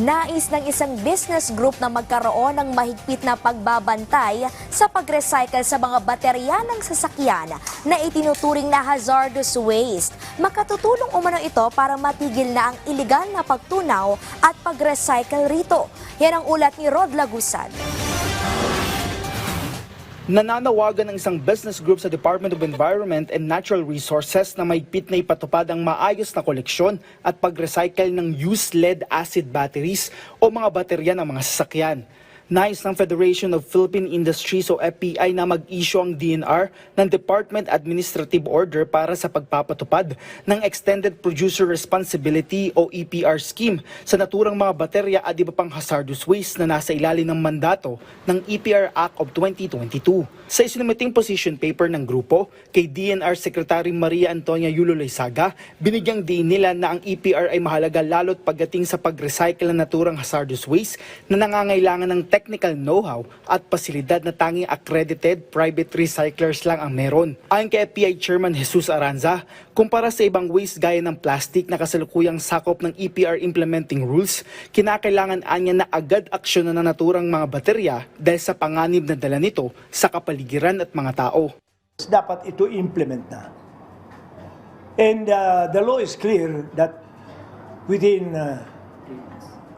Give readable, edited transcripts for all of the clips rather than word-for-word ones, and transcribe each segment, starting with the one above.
Nais ng isang business group na magkaroon ng mahigpit na pagbabantay sa pag-recycle sa mga baterya ng sasakyan na itinuturing na hazardous waste. Makatutulong umano ito para matigil na ang iligal na pagtunaw at pag-recycle rito. Yan ang ulat ni Rod Lagusad. Nananawagan ng isang business group sa Department of Environment and Natural Resources na mahigpit na ipatupad ang maayos na koleksyon at pag-recycle ng used lead-acid batteries o mga baterya ng mga sasakyan. Nais ng Federation of Philippine Industries o FPI na mag-issue ang DNR ng Department Administrative Order para sa pagpapatupad ng Extended Producer Responsibility o EPR scheme sa naturang mga baterya at iba pang hazardous waste na nasa ilalim ng mandato ng EPR Act of 2022. Sa isinumiting position paper ng grupo, kay DNR Secretary Maria Antonia Yulo Loizaga, binigyang diin nila na ang EPR ay mahalaga lalo't pagdating sa pag-recycle ng naturang hazardous waste na nangangailangan ng technical know-how at pasilidad na tanging accredited private recyclers lang ang meron. Ayon kay FPI Chairman Jesus Aranza, kumpara sa ibang waste gaya ng plastic na kasalukuyang sakop ng EPR implementing rules, kinakailangan anya na agad aksyon na naturang mga baterya dahil sa panganib na dala nito sa kapaligiran at mga tao. Dapat ito implement na. And the law is clear that within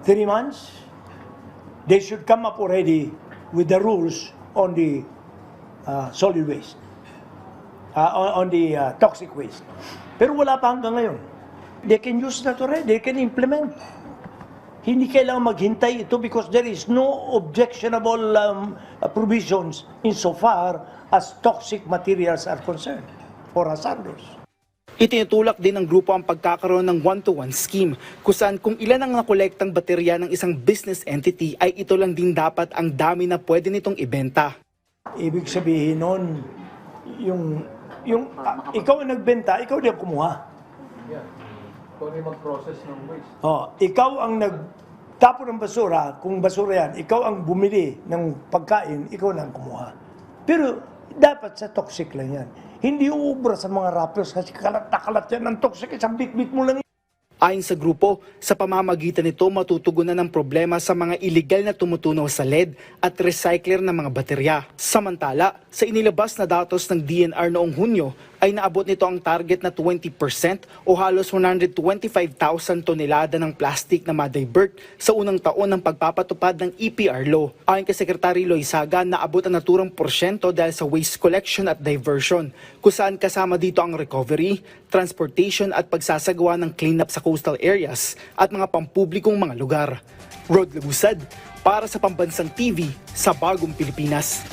3 months, they should come up already with the rules on the solid waste, on the toxic waste. Pero wala pa hanggang ngayon. They can use that already, they can implement. Hindi kailangan maghintay ito because there is no objectionable provisions insofar as toxic materials are concerned or hazardous. Itinutulak din ng grupo ang pagkakaroon ng one-to-one scheme kung saan kung ilan ang nakolektang baterya ng isang business entity ay ito lang din dapat ang dami na pwede nitong ibenta. Ibig sabihin nun, ikaw ang nagbenta, ikaw din ang kumuha. Yeah. Ikaw na mag-process ng waste. Ikaw ang nagtapon ng basura, kung basura yan, ikaw ang bumili ng pagkain, ikaw na ang kumuha. Pero dapat sa toxic lang yan. Hindi uubra sa mga rappers kasi kalat na kalat yan ng toxic, isang bit-bit mo lang. Ayon sa grupo, sa pamamagitan nito matutugunan ang problema sa mga iligal na tumutunaw sa lead at recycler ng mga baterya. Samantala, sa inilabas na datos ng DNR noong Hunyo, ay naabot nito ang target na 20% o halos 125,000 tonelada ng plastic na ma-divert sa unang taon ng pagpapatupad ng EPR law. Ayon kay Secretary Loizaga, naabot ang naturang porsyento dahil sa waste collection at diversion, kung saan kasama dito ang recovery, transportation at pagsasagawa ng cleanup sa coastal areas at mga pampublikong mga lugar. Rod Lagusad para sa Pambansang TV sa Bagong Pilipinas.